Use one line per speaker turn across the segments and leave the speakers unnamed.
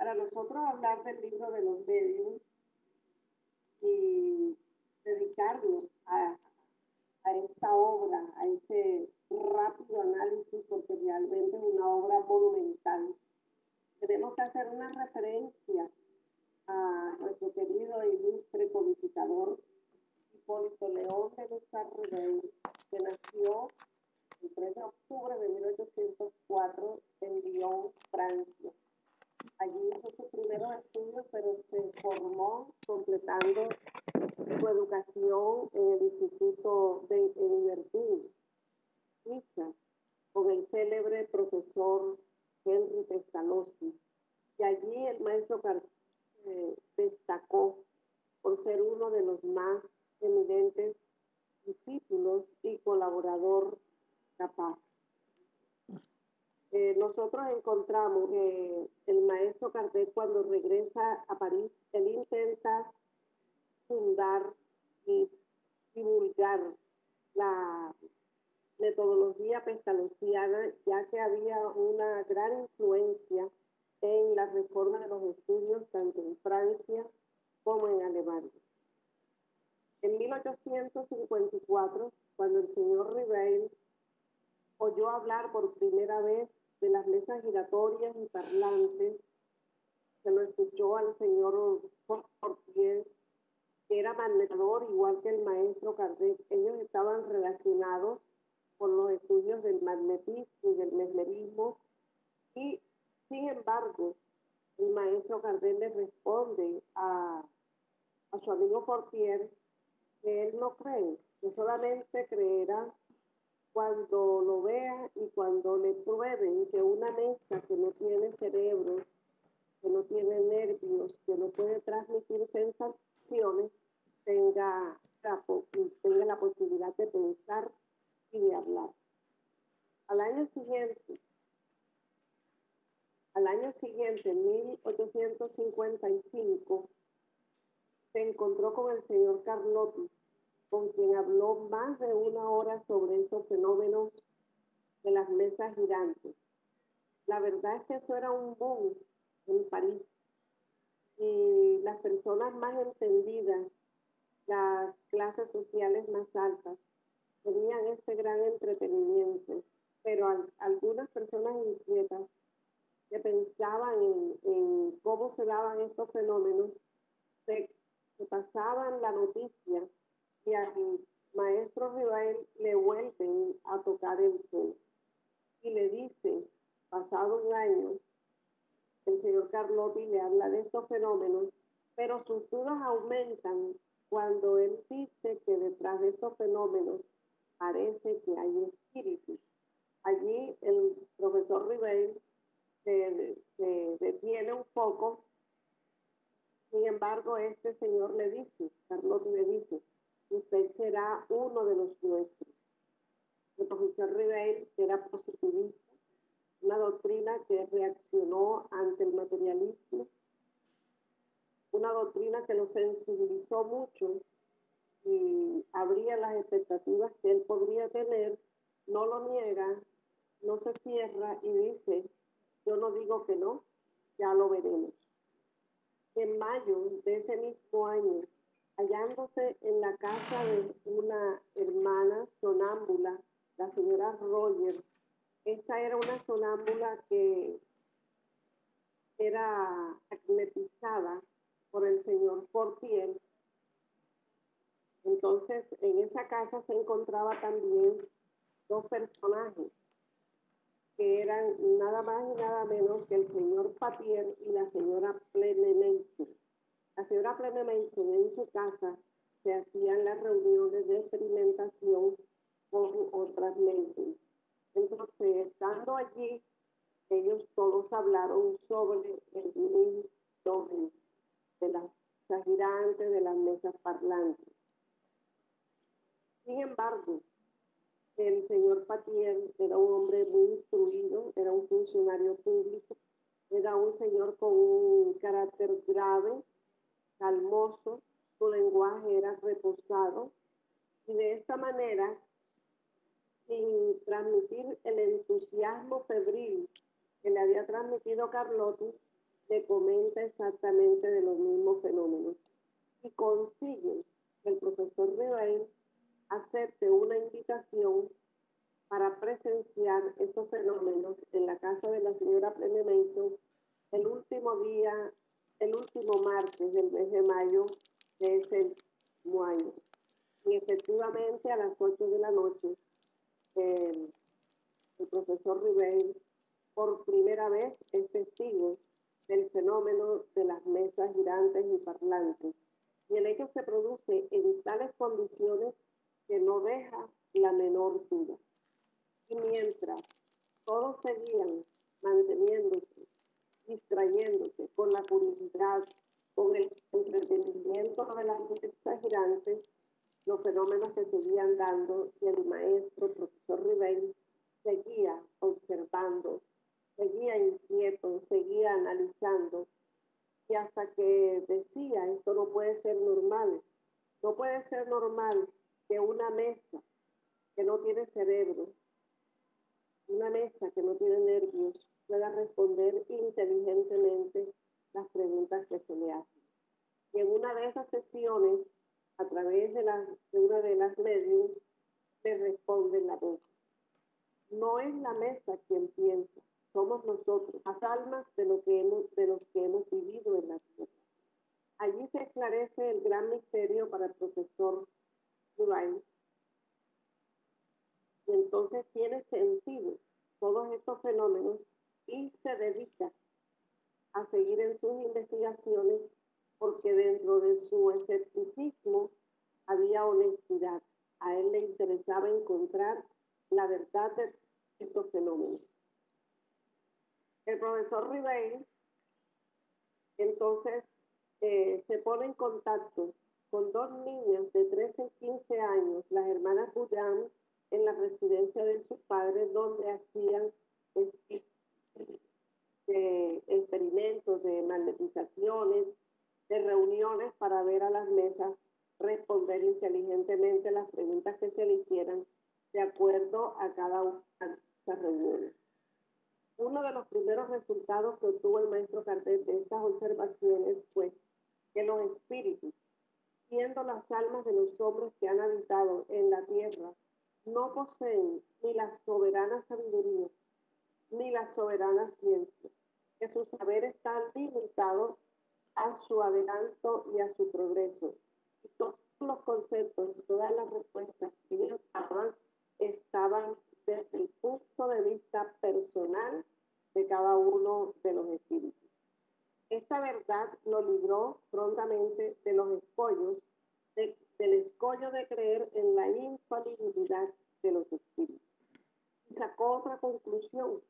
Para nosotros hablar del libro de los medios y dedicarnos a esta obra, a este rápido análisis, porque realmente es una obra monumental. Tenemos que hacer una referencia a nuestro querido e ilustre codificador Hipólito León de Luzar Ribey, que nació el 3 de octubre de 1804 en Lyon, Francia. Allí hizo sus primeros estudios, pero se formó completando su educación en el Instituto de Verdun, Suiza, con el célebre profesor Henry Pestalozzi. Y allí el maestro destacó por ser uno de los más eminentes discípulos y colaborador capaz. Nosotros encontramos el maestro Kardec cuando regresa a París, él intenta fundar y divulgar la metodología pestalozziana, ya que había una gran influencia en la reforma de los estudios tanto en Francia como en Alemania. En 1854, cuando el señor Ribey oyó hablar por primera vez de las mesas giratorias y parlantes, se lo escuchó al señor Fortier, que era magnetador igual que el maestro Kardec. Ellos estaban relacionados con los estudios del magnetismo y del mesmerismo, y sin embargo el maestro Kardec le responde a su amigo Fortier que él no cree, que solamente creerá cuando lo vea y cuando le prueben que una mesa que no tiene cerebro, que no tiene nervios, que no puede transmitir sensaciones, tenga la posibilidad de pensar y de hablar. Al año siguiente, en 1855, se encontró con el señor Carlotti, con quien habló más de una hora sobre esos fenómenos de las mesas girantes. La verdad es que eso era un boom en París, y las personas más entendidas, las clases sociales más altas, tenían este gran entretenimiento, pero algunas personas inquietas que pensaban en cómo se daban estos fenómenos, se pasaban la noticia y al maestro Ribey le vuelven a tocar el tema y le dice, pasado un año, el señor Carlotti le habla de estos fenómenos, pero sus dudas aumentan cuando él dice que detrás de estos fenómenos parece que hay espíritus. Allí el profesor Ribey se detiene un poco. Sin embargo, este señor le dice, Carlotti le dice, usted será uno de los nuestros. El profesor Ribey era positivista, una doctrina que reaccionó ante el materialismo, una doctrina que lo sensibilizó mucho y abría las expectativas que él podría tener, no lo niega, no se cierra y dice, yo no digo que no, ya lo veremos. En mayo de ese mismo año, hallándose en la casa de una hermana sonámbula, la señora Roger, esta era una sonámbula que era magnetizada por el señor Fortier. Entonces, en esa casa se encontraba también dos personajes que eran nada más y nada menos que el señor Patier y la señora Pleme Mason. La señora Pleme Mason, en su casa se hacían las reuniones de experimentación con otras mentes. Entonces, estando allí, ellos todos hablaron sobre el mito de las mesas girantes, de las mesas parlantes. Sin embargo, el señor Patier era un hombre muy instruido, era un funcionario público, era un señor con un carácter grave, calmoso, su lenguaje era reposado, y de esta manera, sin transmitir el entusiasmo febril que le había transmitido Carlotti, le comenta exactamente de los mismos fenómenos y consigue que el profesor Ribeiro acepte una invitación para presenciar estos fenómenos en la casa de la señora Pleme Mason el último día, el último martes del mes de mayo de ese mismo año. Y efectivamente a las 8 de la noche, el profesor Ribeiro por primera vez es testigo del fenómeno de las mesas girantes y parlantes. Y el hecho se produce en tales condiciones que no deja la menor duda. Y mientras todos seguían manteniéndose, distrayéndose con la curiosidad, con el entretenimiento de las mesas girantes, los fenómenos se seguían dando y el maestro, profesor Ribeiro, seguía observando, seguía inquieto, seguía analizando y hasta que decía, esto no puede ser normal, no puede ser normal que una mesa que no tiene cerebro, una mesa que no tiene nervios, pueda responder inteligentemente las preguntas que se le hacen. Y en una de esas sesiones, a través de una de las medios, le responde la voz. No es la mesa quien piensa, somos nosotros, las almas de los que hemos vivido en la tierra. Allí se esclarece el gran misterio para el profesor Ribeiro. Y entonces tiene sentido todos estos fenómenos y se dedica a seguir en sus investigaciones porque dentro de su escepticismo había honestidad. A él le interesaba encontrar la verdad de estos fenómenos. El profesor Ribeiro entonces se pone en contacto con dos niñas de 13 y 15 años, las hermanas Bullán, en la residencia de sus padres, donde hacían experimentos de magnetizaciones, de reuniones para ver a las mesas responder inteligentemente las preguntas que se le hicieran de acuerdo a cada una de esas reuniones. Uno de los primeros resultados que obtuvo el maestro Cardet de estas observaciones fue que los espíritus, siendo las almas de los hombres que han habitado en la tierra, no poseen ni la soberana sabiduría ni la soberana ciencia, que su saber está limitado a su adelanto y a su progreso. Y todos los conceptos, todas las respuestas que ellos daban estaban desde el punto de vista personal de cada uno de los espíritus. Esta verdad lo libró prontamente de los escollos, del escollo de creer en la infalibilidad de los espíritus. Y sacó otra conclusión,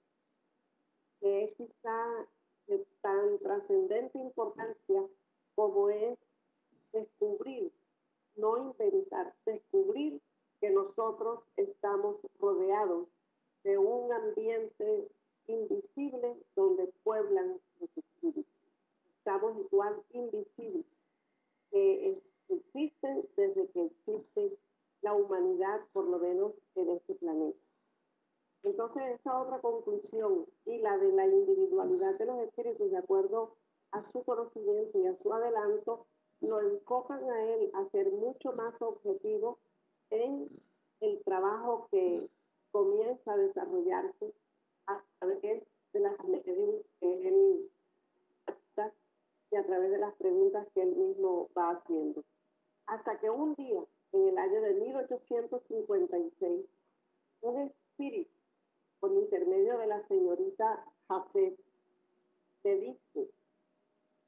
que es quizá de tan trascendente importancia como es descubrir, no inventar, descubrir que nosotros estamos rodeados de un ambiente invisible donde pueblan los espíritus. Estamos igual invisibles, que existen desde que existe la humanidad, por lo menos en este planeta. Entonces, esa otra conclusión y la de la individualidad de los espíritus, de acuerdo a su conocimiento y a su adelanto, lo enfocan a él a ser mucho más objetivo en el trabajo que comienza a desarrollarse a través de las medidas que él capta y a través de las preguntas que él mismo va haciendo. Hasta que un día, en el año de 1856, un espíritu, por intermedio de la señorita Jafet, le dice: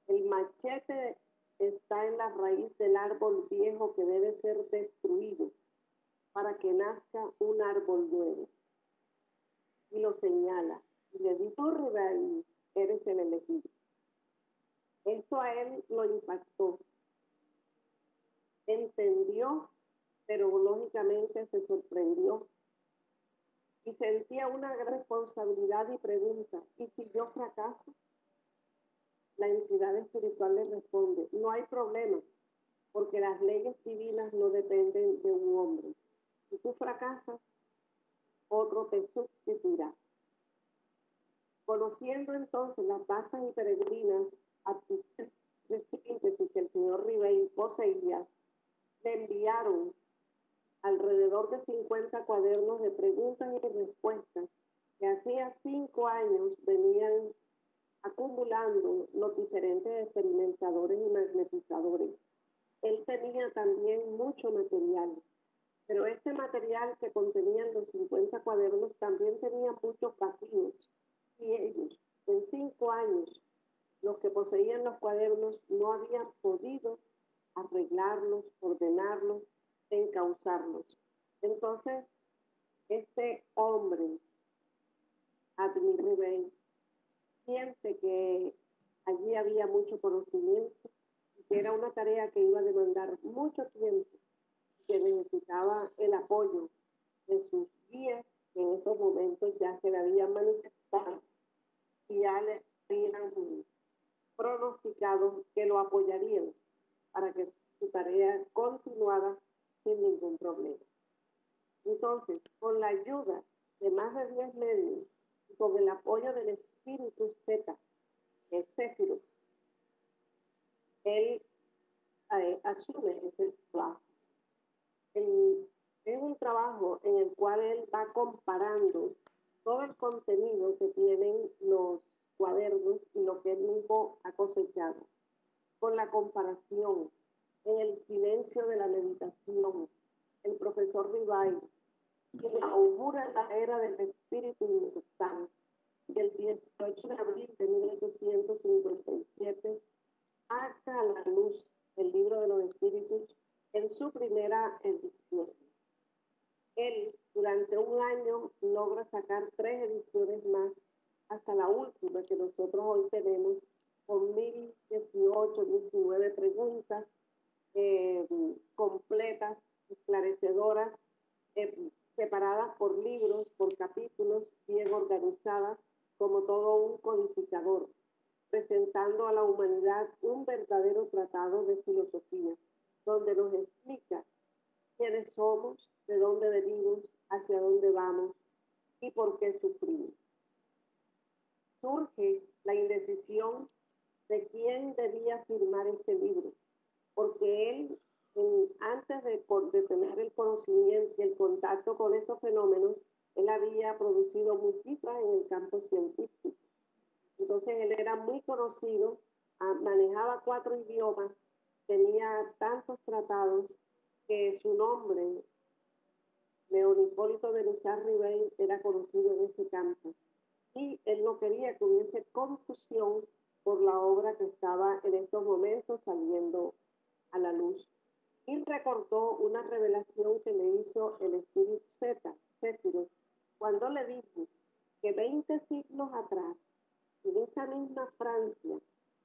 el machete está en la raíz del árbol viejo que debe ser destruido para que nazca un árbol nuevo. Y lo señala. Y le dice: tú, Ribeiro, eres el elegido. Esto a él lo impactó. Entendió, pero lógicamente se sorprendió. Y sentía una gran responsabilidad y pregunta: ¿y si yo fracaso? La entidad espiritual le responde: no hay problema, porque las leyes divinas no dependen de un hombre. Si tú fracasas, otro te sustituirá. Conociendo entonces las vastas y peregrinas aptitudes de síntesis que el señor Ribey poseía, le enviaron alrededor de 50 cuadernos de preguntas y respuestas que hacía 5 años venían acumulando los diferentes experimentadores y magnetizadores. Él tenía también mucho material, pero este material que contenían los 50 cuadernos también tenía muchos vacíos, y ellos, en 5 años, los que poseían los cuadernos no habían podido arreglarlos, ordenarlos, encauzarlos. Entonces, este hombre, Admir Ribey, siente que allí había mucho conocimiento y que era una tarea que iba a demandar mucho tiempo, que necesitaba el apoyo de sus guías, que en esos momentos ya se le habían manifestado y ya le habían pronosticado que lo apoyarían para que su tarea continuara sin ningún problema. Entonces, con la ayuda de más de 10 medios y con el apoyo del espíritu Z, que es Céfiro, él asume ese trabajo. Es un trabajo en el cual él va comparando todo el contenido que tienen los cuadernos y lo que él mismo ha cosechado, con la comparación, en el silencio de la meditación. El profesor Ribay augura la era del espíritu inmortal, y el 18 de abril de 1857 saca a la luz el libro de los espíritus en su primera edición. Él, durante un año, logra sacar 3 ediciones más, hasta la última que nosotros hoy tenemos, con 1018, 19 preguntas completas, esclarecedoras, separadas por libros, por capítulos, bien organizadas, como todo un codificador, presentando a la humanidad un verdadero tratado de filosofía, donde nos explica quiénes somos, de dónde venimos, hacia dónde vamos y por qué sufrimos. Surge la indecisión de quién debía firmar este libro, porque él, antes de tener el conocimiento y el contacto con estos fenómenos, él había producido muchísimas en el campo científico. Entonces él era muy conocido, manejaba 4 idiomas, tenía tantos tratados que su nombre, León Hipólito de Luzar Ribey, era conocido en ese campo. Y él no quería que hubiese confusión por la obra que estaba en estos momentos saliendo a la luz. Y recordó una revelación que le hizo el espíritu Z, Céfiro, cuando le dijo que 20 siglos atrás, en esa misma Francia,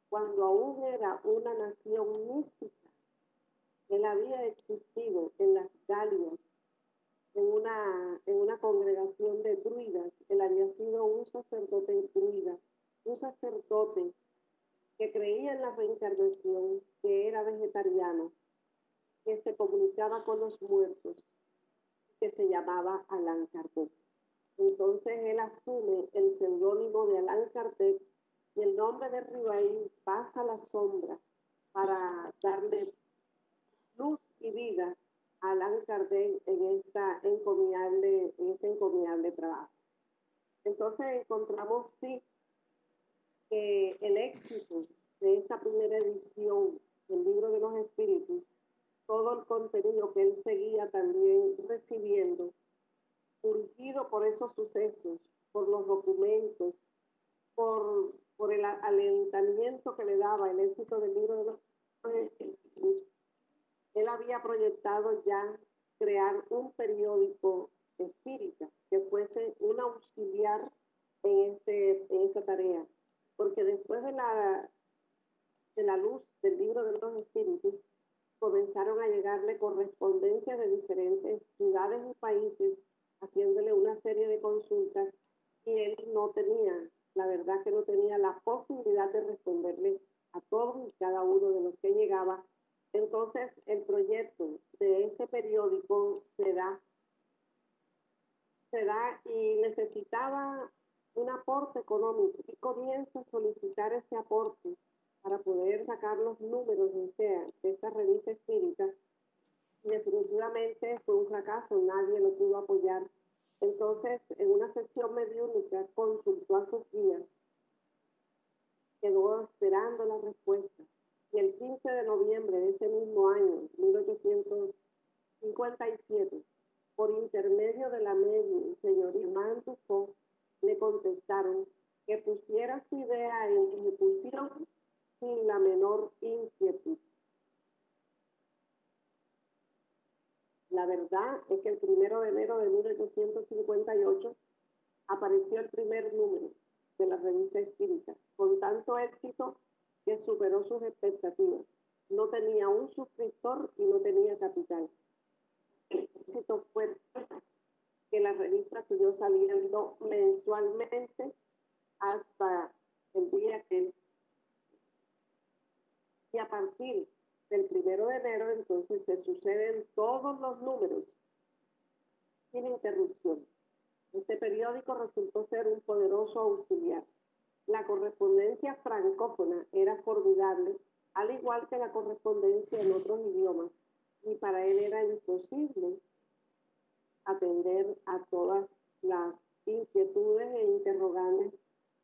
cuando aún era una nación mística, él había existido en las Galias, en una congregación de druidas. Él había sido un sacerdote druida, un sacerdote que creía en la reencarnación, que era vegetariano, que se comunicaba con los muertos, que se llamaba Allan Kardec. Entonces él asume el seudónimo de Allan Kardec y el nombre de Ribey pasa a la sombra para darle luz y vida a Allan Kardec en este encomiable trabajo. Entonces encontramos, sí, que el éxito de esta primera edición del Libro de los Espíritus, todo el contenido que él seguía también recibiendo, urgido por esos sucesos, por los documentos, por el alentamiento que le daba el éxito del Libro de los Espíritus, él había proyectado ya crear un periódico espírita que fuese un auxiliar en esta tarea, porque después de la luz del Libro de los Espíritus, comenzaron a llegarle correspondencias de diferentes ciudades y países, haciéndole una serie de consultas, y él no tenía, la verdad que no tenía la posibilidad de responderle a todos y cada uno de los que llegaba. Entonces el proyecto de este periódico se da y necesitaba un aporte económico y comienza a solicitar ese aporte para poder sacar los números de esta revista espírita. Y definitivamente fue un fracaso, nadie lo pudo apoyar. Entonces, en una sesión mediúnica, consultó a sus guías, quedó esperando la respuesta. Y el 15 de noviembre de ese mismo año, 1857, por intermedio de la medium, señor Irmán Dufo, le contestaron que pusiera su idea en ejecución sin la menor inquietud. La verdad es que el 1 de enero de 1858 apareció el primer número de la revista espírita, con tanto éxito que superó sus expectativas. No tenía un suscriptor y no tenía capital. El éxito fue que la revista siguió saliendo mensualmente hasta el día que, y a partir del 1 de enero entonces se suceden todos los números sin interrupción. Este periódico resultó ser un poderoso auxiliar. La correspondencia francófona era formidable, al igual que la correspondencia en otros idiomas, y para él era imposible atender a todas las inquietudes e interrogantes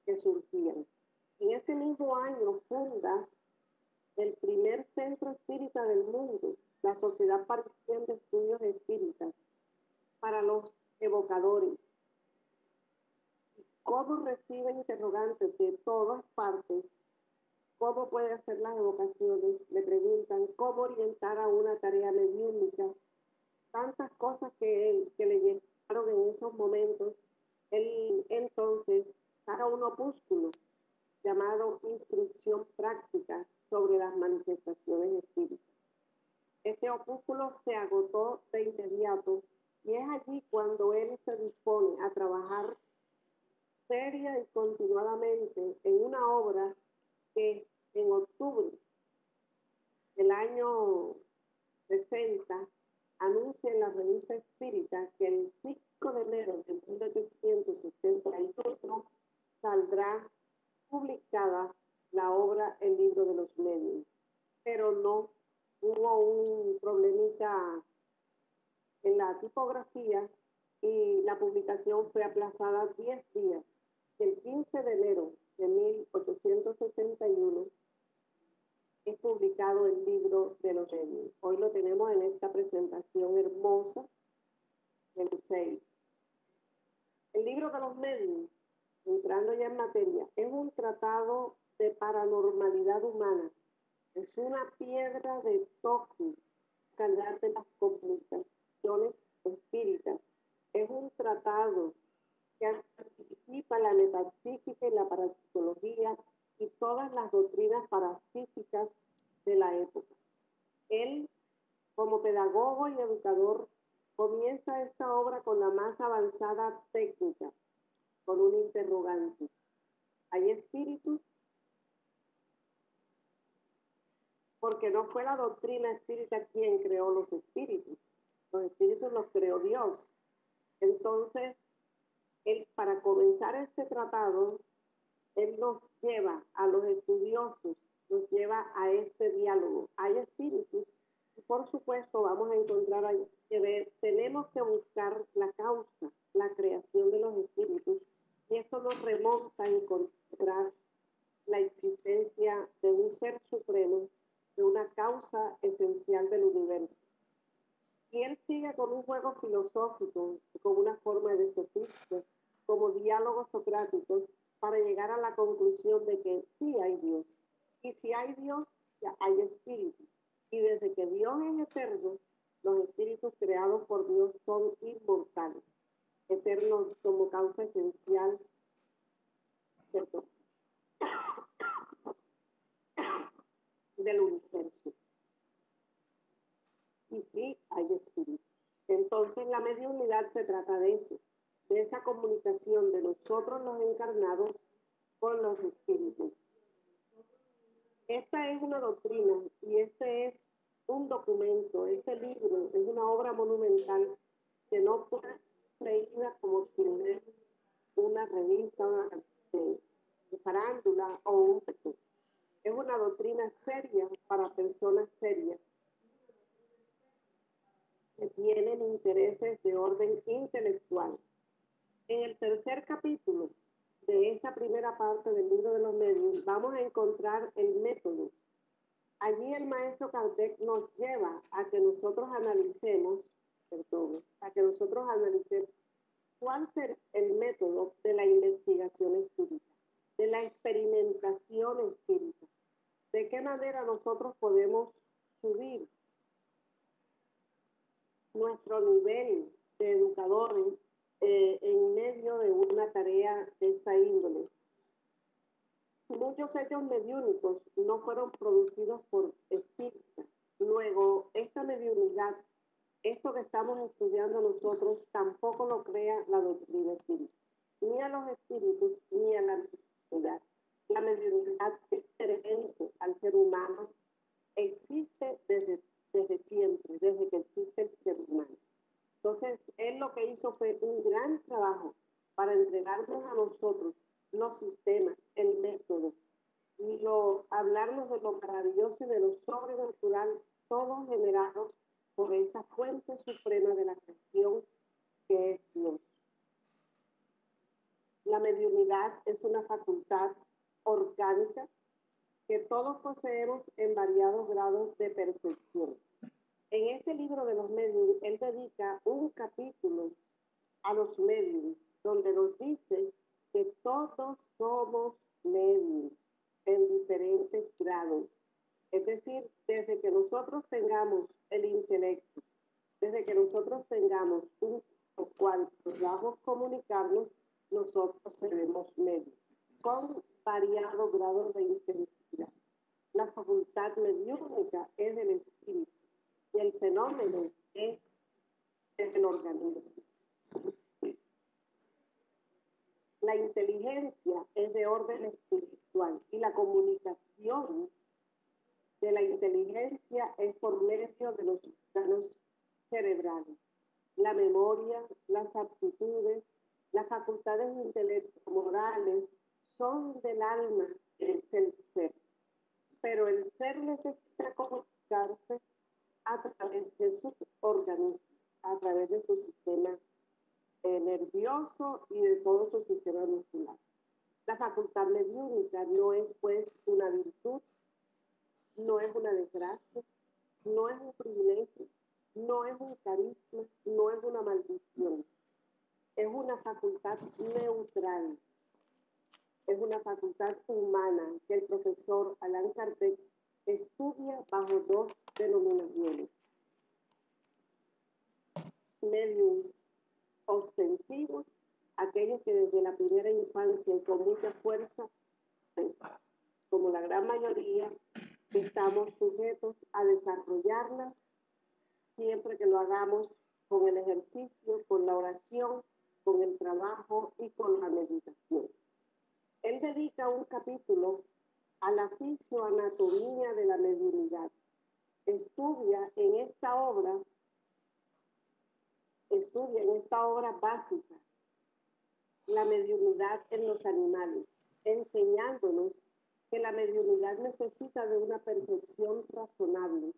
que surgían. En ese mismo año funda el primer centro espírita del mundo, la Sociedad Parisiense de Estudios Espíritas, para los evocadores. ¿Cómo recibe interrogantes de todas partes? ¿Cómo puede hacer las evocaciones? Le preguntan cómo orientar a una tarea mediúnica. Tantas cosas que le llegaron en esos momentos. Él entonces saca un opúsculo llamado Instrucción Práctica sobre las manifestaciones espíritas. Este opúsculo se agotó de inmediato y es allí cuando él se dispone a trabajar seria y continuadamente en una obra que en octubre del año 60 anuncia en la revista espírita que el 5 de enero de 1861 saldrá publicada la obra El Libro de los Medios. Pero no hubo un problemita en la tipografía y la publicación fue aplazada 10 días. El 15 de enero de 1861 es publicado el Libro de los Medios. Hoy lo tenemos en esta presentación hermosa del 6. El Libro de los Medios, entrando ya en materia, es un tratado de paranormalidad humana. Es una piedra de toque, calidad de las comunicaciones espíritas. Es un tratado que anticipa la metafísica y la parapsicología y todas las doctrinas parapsíquicas de la época. Él, como pedagogo y educador, comienza esta obra con la más avanzada técnica, con un interrogante. ¿Hay espíritus? Porque no fue la doctrina espírita quien creó los espíritus. Los espíritus los creó Dios. Entonces, él, para comenzar este tratado, él nos lleva a los estudiosos, nos lleva a este diálogo. Hay espíritus y por supuesto vamos a encontrar ahí que tenemos que buscar la causa, la creación de los espíritus, y esto nos remonta a encontrar la existencia de un ser supremo, de una causa esencial del universo. Y él sigue con un juego filosófico, con una forma de sofisma, como diálogos socráticos, para llegar a la conclusión de que sí hay Dios. Y si hay Dios, ya hay espíritu. Y desde que Dios es eterno, los espíritus creados por Dios son inmortales, eternos como causa esencial del universo. Y sí hay espíritu. Entonces la mediunidad se trata de eso, de esa comunicación de nosotros los encarnados con los espíritus. Esta es una doctrina y este es un documento, este libro es una obra monumental que no puede ser leída como si fuera una revista de farándula o un pequeño. Es una doctrina seria para personas serias que tienen intereses de orden intelectual. En el tercer capítulo de esta primera parte del libro de los medios vamos a encontrar el método. Allí el maestro Kardec nos lleva a que nosotros analicemos cuál es el método de la investigación espírita, de la experimentación espírita, de qué manera nosotros podemos subir nuestro nivel de educadores en medio de una tarea de esta índole. Muchos hechos mediúnicos no fueron producidos por espíritas. Luego, esta mediunidad, esto que estamos estudiando nosotros, tampoco lo crea la doctrina espírita, ni a los espíritus, ni a la mediunidad. La mediunidad es inherente al ser humano, existe desde siempre, desde que existe el ser humano. Entonces, él lo que hizo fue un gran trabajo para entregarnos a nosotros los sistemas, el método, y hablarnos de lo maravilloso y de lo sobrenatural, todo generado por esa fuente suprema de la creación que es Dios. La mediunidad es una facultad orgánica que todos poseemos en variados grados de perfección. En este libro de los medios, él dedica un capítulo a los medios, donde nos dice que todos somos medios en diferentes grados. Es decir, desde que nosotros tengamos el intelecto, desde que nosotros tengamos un cual podamos comunicarnos, nosotros seremos medios, con variados grados de intensidad. La facultad mediúnica es del espíritu y el fenómeno es el organismo. La inteligencia es de orden espiritual y la comunicación de la inteligencia es por medio de los órganos cerebrales. La memoria, las aptitudes, las facultades intelecto-morales son del alma, es el ser. Pero el ser necesita comunicarse a través de sus organismos, a través de su sistema nervioso y de todo su sistema muscular. La facultad mediúnica no es pues una virtud, no es una desgracia, no es un privilegio, no es un carisma, no es una maldición. Es una facultad neutral, es una facultad humana que el profesor Allan Kardec estudia bajo dos denominaciones: medium ostensivos, aquellos que desde la primera infancia y con mucha fuerza, como la gran mayoría, estamos sujetos a desarrollarlas siempre que lo hagamos con el ejercicio, con la oración, con el trabajo y con la meditación. Él dedica un capítulo a la fisioanatomía de la mediunidad. Estudia en esta obra básica la mediunidad en los animales, enseñándonos que la mediunidad necesita de una percepción razonable.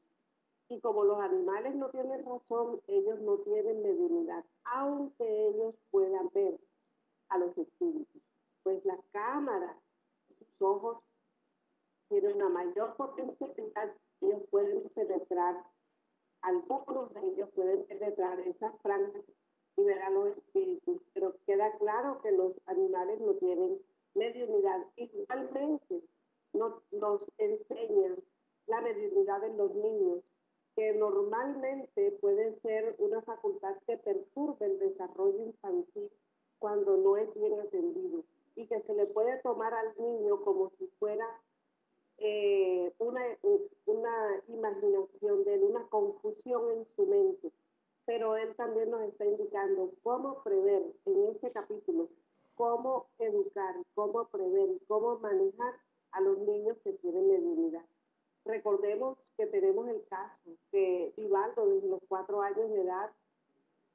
Y como los animales no tienen razón, ellos no tienen mediunidad, aunque ellos puedan ver a los espíritus. Pues la cámara de sus ojos tiene una mayor potencialidad, ellos pueden penetrar, algunos de ellos pueden penetrar esas franjas y ver a los espíritus, pero queda claro que los animales no tienen mediunidad. Igualmente nos enseñan la mediunidad en los niños, que normalmente puede ser una facultad que perturbe el desarrollo infantil cuando no es bien atendido y que se le puede tomar al niño como si fuera una imaginación de él, una confusión en su mente. Pero él también nos está indicando cómo prever en este capítulo, cómo educar, cómo prever, cómo manejar a los niños que tienen mediunidad. Recordemos que tenemos el caso que Vivaldo desde los 4 años de edad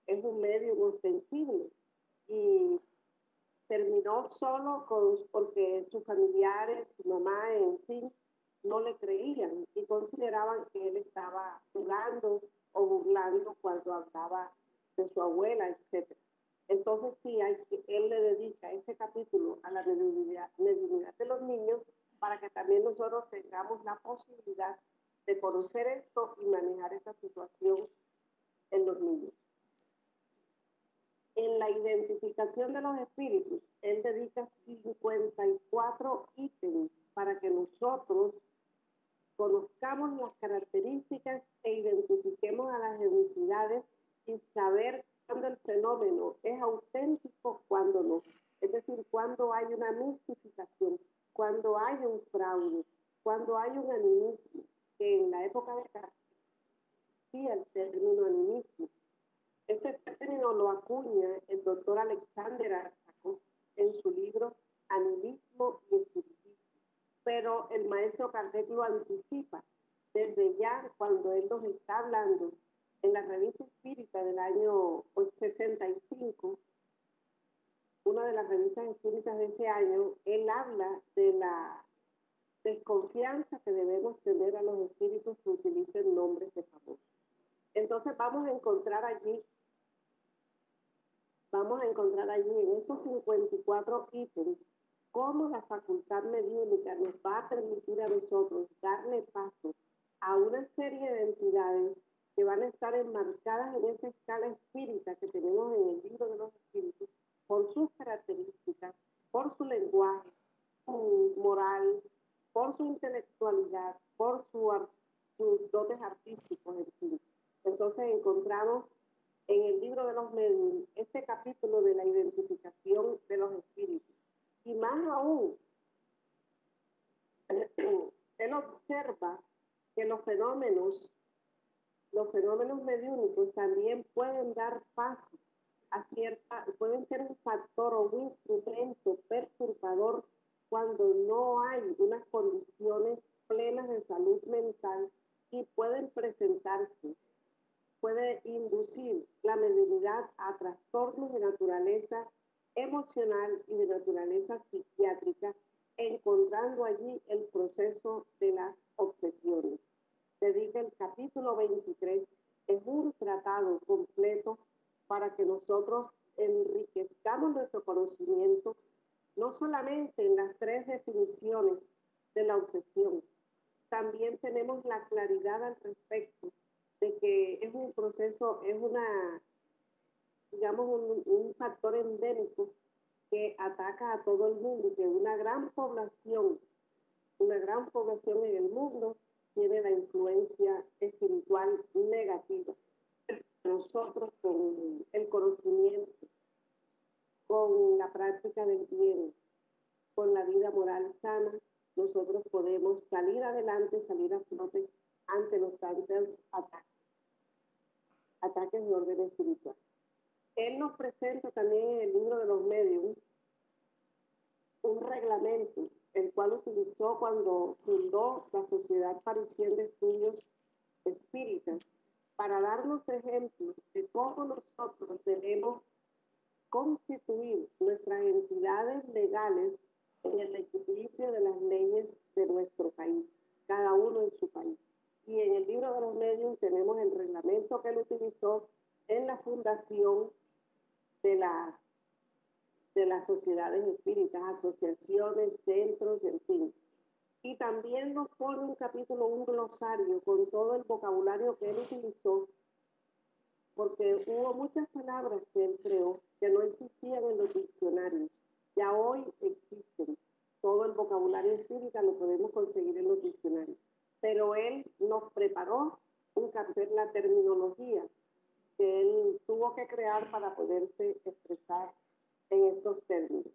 es un médium ostensible y terminó solo porque sus familiares, su mamá, en fin, no le creían y consideraban que él estaba jugando o burlando cuando hablaba de su abuela, etc. Entonces sí, él le dedica este capítulo a la mediunidad de los niños para que también nosotros tengamos la posibilidad de conocer esto y manejar esta situación en los niños. En la identificación de los espíritus, él dedica 54 ítems para que nosotros conozcamos las características e identifiquemos a las entidades y saber cuándo el fenómeno es auténtico, cuándo no. Es decir, cuando hay una mistificación, cuando hay un fraude, cuando hay un animismo, que en la época de Kardec existía el término animismo. Este término lo acuña el doctor Alexander Arzacón en su libro Animismo y Espiritismo, pero el maestro Kardec lo anticipa desde ya cuando él nos está hablando en la revista espírita del año 65, una de las revistas espíritas de ese año. Él habla de la desconfianza que debemos tener a los espíritus que utilicen nombres de famosos. Entonces vamos a encontrar allí en estos 54 ítems cómo la facultad mediúnica nos va a permitir a nosotros darle paso a una serie de entidades que van a estar enmarcadas en esa escala espírita que tenemos en el libro de los espíritus por sus características, por su lenguaje, su moral, por su intelectualidad, por sus dotes artísticos, en fin. Entonces encontramos en el libro de los medios este capítulo de la identificación de los espíritus. Y más aún, él observa que los fenómenos mediúnicos también pueden dar paso a pueden ser un factor o un instrumento perturbador cuando no hay unas condiciones plenas de salud mental y pueden presentarse, puede inducir la mediunidad a trastornos de naturaleza emocional y de naturaleza psiquiátrica, encontrando allí el proceso de las obsesiones. Dedica el capítulo 23, es un tratado completo para que nosotros enriquezcamos nuestro conocimiento, no solamente en las 3 definiciones de la obsesión, también tenemos la claridad al respecto de que es un proceso, es digamos, un factor endémico que ataca a todo el mundo y que una gran población en el mundo tiene la influencia espiritual negativa. Nosotros con el conocimiento, con la práctica del bien, con la vida moral sana, nosotros podemos salir adelante, salir a flote ante los tantos ataques de orden espiritual. Él nos presenta también en el libro de los medios un reglamento, el cual utilizó cuando fundó la Sociedad Parisien de Estudios Espíritas, para darnos ejemplos de cómo nosotros debemos constituir nuestras entidades legales en el equilibrio de las leyes de nuestro país, cada uno en su país. Y en el libro de los medios tenemos el reglamento que él utilizó en la fundación de las sociedades espíritas, asociaciones, centros, en fin. Y también nos pone un capítulo, un glosario con todo el vocabulario que él utilizó, porque hubo muchas palabras que él creó que no existían en los diccionarios. Ya hoy existen. Todo el vocabulario espírita lo podemos conseguir en los diccionarios. Pero él nos preparó la terminología que él tuvo que crear para poderse expresar en estos términos.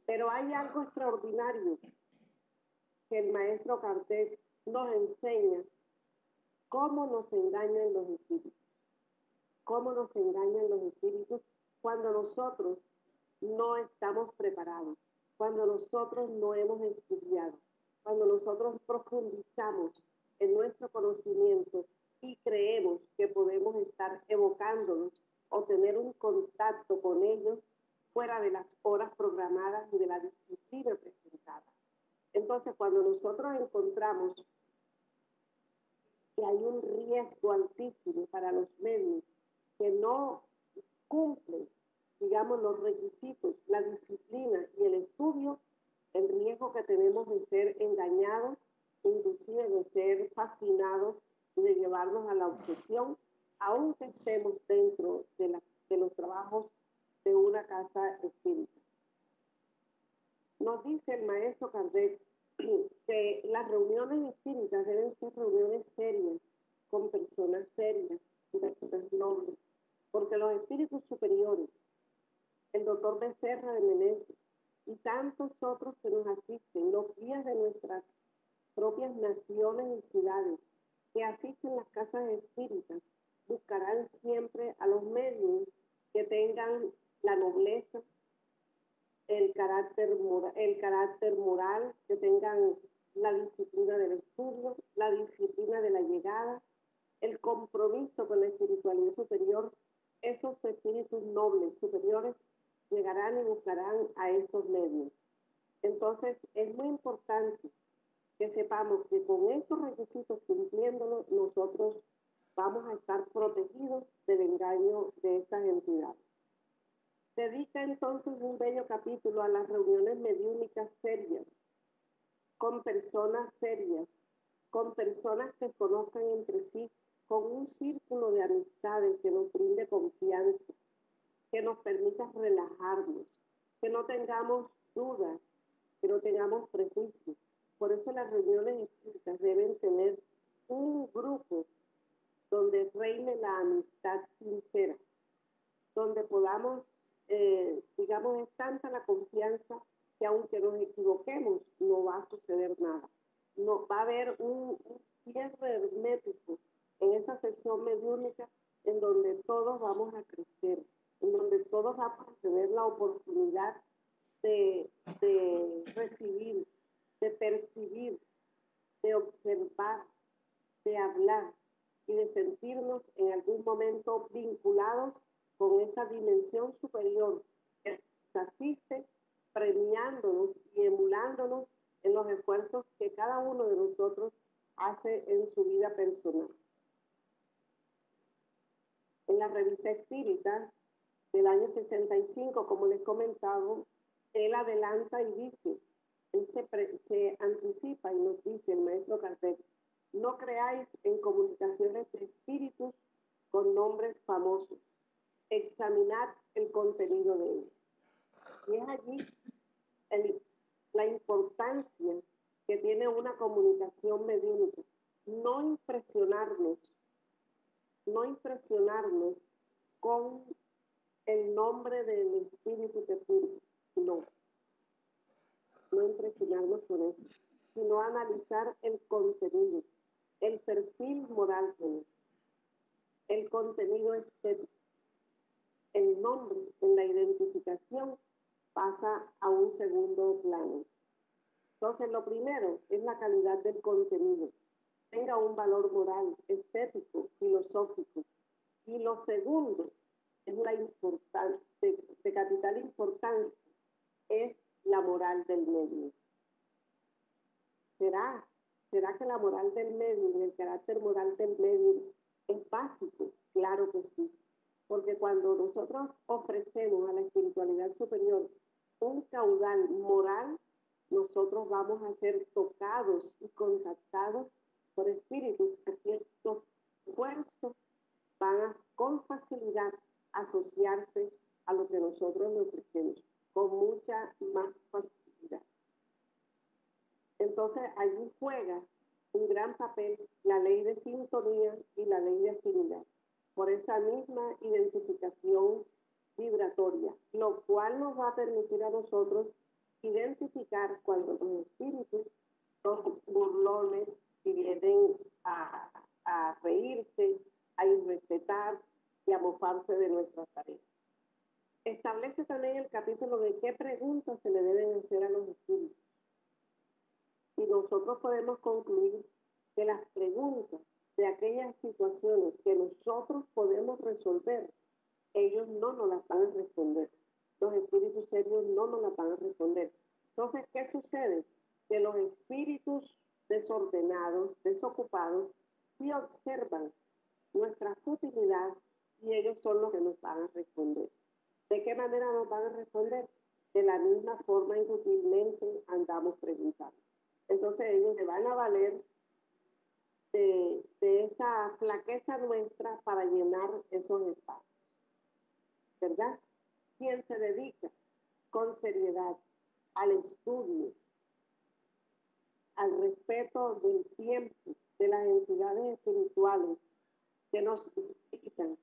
Pero hay algo extraordinario que el maestro Kardec nos enseña: cómo nos engañan los espíritus. Cómo nos engañan los espíritus cuando nosotros no estamos preparados, cuando nosotros no hemos estudiado, cuando nosotros profundizamos en nuestro conocimiento y creemos que podemos estar evocándolos o tener un contacto con ellos fuera de las horas programadas y de la disciplina presentada. Entonces, cuando nosotros encontramos que hay un riesgo altísimo para los medios que no cumplen, digamos, los requisitos, la disciplina y el estudio, el riesgo que tenemos de ser engañados, inclusive de ser fascinados y de llevarnos a la obsesión, aunque estemos dentro de los trabajos de una casa espírita. Nos dice el maestro Kardec que las reuniones espíritas deben ser reuniones serias, con personas serias, personas nobles, porque los espíritus superiores, el doctor Becerra de Menezes y tantos otros que nos asisten, los guías de nuestras propias naciones y ciudades, que asisten a las casas espíritas, buscarán siempre a los medios que tengan la nobleza, el carácter moral, que tengan la disciplina del estudio, la disciplina de la llegada, el compromiso con la espiritualidad superior. Esos espíritus nobles, superiores, llegarán y buscarán a estos medios. Entonces, es muy importante que sepamos que con estos requisitos, cumpliéndolos, nosotros vamos a estar protegidos del engaño de estas entidades. Dedica entonces un bello capítulo a las reuniones mediúnicas serias, con personas serias, con personas que se conozcan entre sí, con un círculo de amistades que nos brinde confianza, que nos permita relajarnos, que no tengamos dudas, que no tengamos prejuicios. Por eso las reuniones espíritas deben tener un grupo donde reine la amistad sincera, donde podamos, digamos, es tanta la confianza que aunque nos equivoquemos, no va a suceder nada. No, va a haber un cierre hermético en esa sesión mediúnica en donde todos vamos a crecer, en donde todos vamos a tener la oportunidad de recibir, de percibir, de observar, de hablar y de sentirnos en algún momento vinculados con esa dimensión superior que nos asiste, premiándonos y emulándonos en los esfuerzos que cada uno de nosotros hace en su vida personal. En la revista Espírita del año 65, como les comentaba, él adelanta y dice, él se anticipa y nos dice el maestro Kardec: no creáis en comunicaciones de espíritus con nombres famosos. Examinad el contenido de ellos. Y es allí la importancia que tiene una comunicación mediúnica. No impresionarnos con el nombre del espíritu que tuvo, no impresionarnos con eso, sino analizar el contenido, el perfil moral de él, el contenido estético. El nombre en la identificación pasa a un segundo plano. Entonces, lo primero es la calidad del contenido, tenga un valor moral, estético, filosófico. Y lo segundo es la importancia, de capital importancia, es la moral del medio. ¿Será que la moral del medio y el carácter moral del medio es básico? Claro que sí. Porque cuando nosotros ofrecemos a la espiritualidad superior un caudal moral, nosotros vamos a ser tocados y contactados por espíritus que estos esfuerzos van a con facilidad asociarse a lo que nosotros le ofrecemos, con mucha más facilidad. Entonces allí juega un gran papel la ley de sintonía y la ley de afinidad, por esa misma identificación vibratoria, lo cual nos va a permitir a nosotros identificar cuando los espíritus, los burlones, que vienen a reírse, a irrespetar y a mofarse de nuestra tarea. Establece también el capítulo de qué preguntas se le deben hacer a los espíritus. Y nosotros podemos concluir que las preguntas de aquellas situaciones que nosotros podemos resolver, ellos no nos las van a responder. los espíritus serios no nos la van a responder. Entonces, ¿qué sucede? Que los espíritus desordenados, desocupados, sí observan nuestra futilidad y ellos son los que nos van a responder. ¿De qué manera nos van a responder? De la misma forma inútilmente andamos preguntando. Entonces ellos se van a valer de esa flaqueza nuestra para llenar esos espacios, ¿verdad? Quien se dedica con seriedad al estudio, al respeto del tiempo de las entidades espirituales que nos visitan,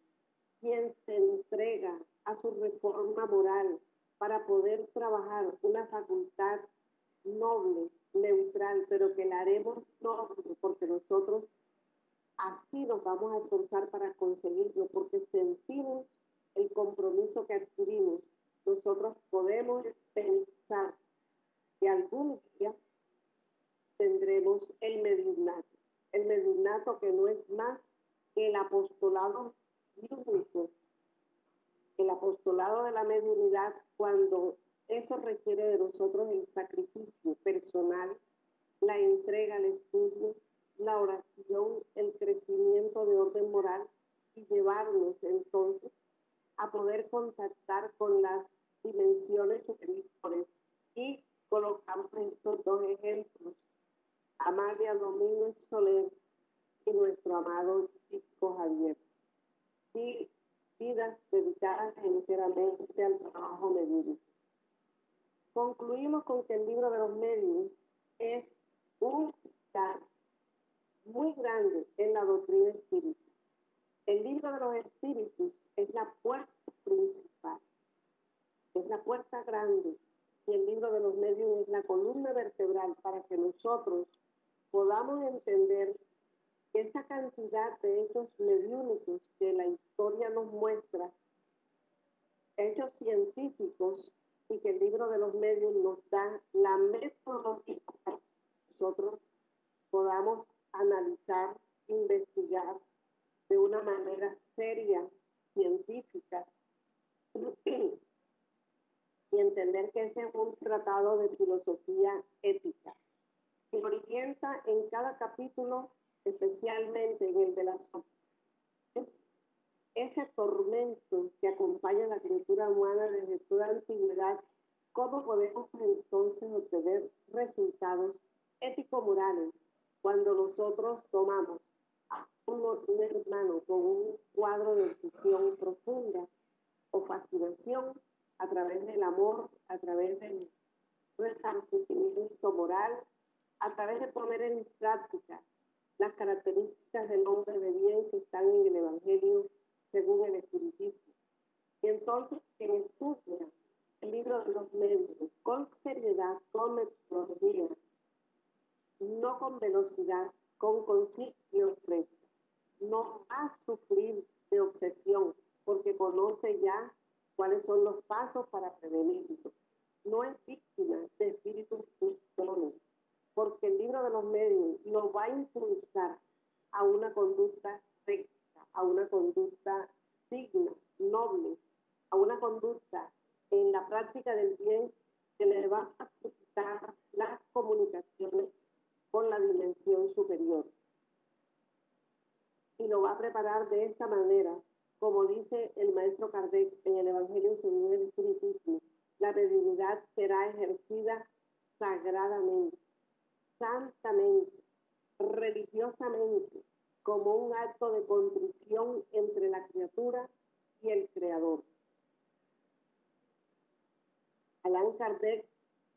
quien se entrega a su reforma moral para poder trabajar una facultad noble, neutral, pero que la haremos noble porque nosotros así nos vamos a esforzar para conseguirlo, porque sentimos el compromiso que adquirimos. Nosotros podemos pensar que algún día tendremos el mediunato que no es más que el apostolado bíblico, el apostolado de la mediunidad, cuando eso requiere de nosotros el sacrificio personal, la entrega al estudio, la oración, el crecimiento de orden moral y llevarnos entonces a poder contactar con las dimensiones superiores. Y colocamos estos dos ejemplos, Amalia Domínguez Soler y nuestro amado Chico Javier. Y vidas dedicadas enteramente al trabajo mediúnico. Concluimos con que el libro de los medios es un pilar muy grande en la doctrina espírita. El libro de los espíritus es la puerta principal, es la puerta grande, y el libro de los medios es la columna vertebral para que nosotros podamos entender que esa cantidad de hechos mediúnicos que la historia nos muestra, hechos científicos, y que el libro de los medios nos da la metodología para que nosotros podamos analizar, investigar de una manera seria, científica, y entender que ese es un tratado de filosofía ética, que orienta en cada capítulo, especialmente en el de las ese tormento que acompaña a la criatura humana desde toda antigüedad, ¿cómo podemos entonces obtener resultados ético-morales cuando nosotros tomamos a un hermano con un cuadro de obsesión profunda o fascinación a través del amor, a través del resarcimiento moral, a través de poner en práctica las características del hombre de bien que están en el Evangelio según el espiritismo? Y entonces, quien estudia el libro de los medios con seriedad, con metodología, no con velocidad, con conciencia fresca, no va a sufrir de obsesión, porque conoce ya cuáles son los pasos para prevenirlo. No es víctima de espíritus frustrados, porque el libro de los medios lo va a impulsar a una conducta recta, a una conducta digna, noble, a una conducta en la práctica del bien que le va a facilitar las comunicaciones con la dimensión superior. Y lo va a preparar de esta manera, como dice el maestro Kardec en el Evangelio según el Espiritismo: la mediunidad será ejercida sagradamente, santamente, religiosamente, como un acto de contrición entre la criatura y el Creador. Allan Kardec,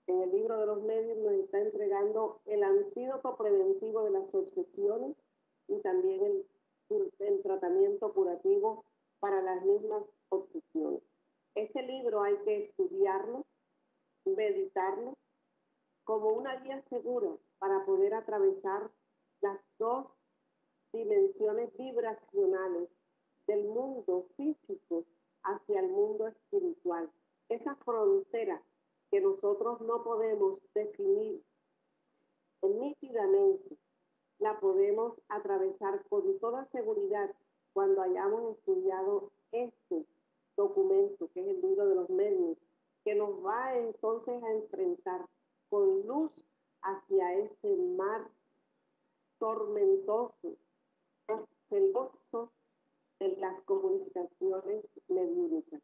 en el libro de los medios, nos está entregando el antídoto preventivo de las obsesiones y también el tratamiento curativo para las mismas obsesiones. Este libro hay que estudiarlo, meditarlo, como una guía segura para poder atravesar las dos dimensiones vibracionales del mundo físico hacia el mundo espiritual. Esa frontera que nosotros no podemos definir nítidamente, la podemos atravesar con toda seguridad cuando hayamos estudiado este documento, que es el libro de los medios, que nos va entonces a enfrentar con luz hacia ese mar tormentoso, celoso de las comunicaciones mediúnicas.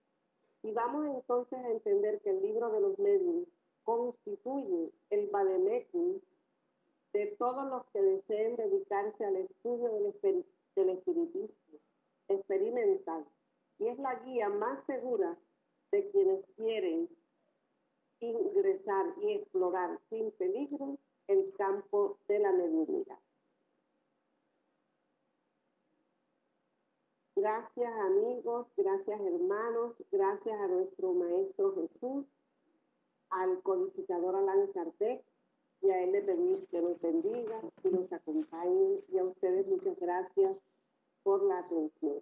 Y vamos entonces a entender que el libro de los medios constituye el vademecum de todos los que deseen dedicarse al estudio del espiritismo experimental, y es la guía más segura de quienes quieren ingresar y explorar sin peligro el campo de la mediunidad. Gracias amigos, gracias hermanos, gracias a nuestro Maestro Jesús, al codificador Allan Kardec, y a él le pedimos que nos bendiga y nos acompañe, y a ustedes muchas gracias por la atención.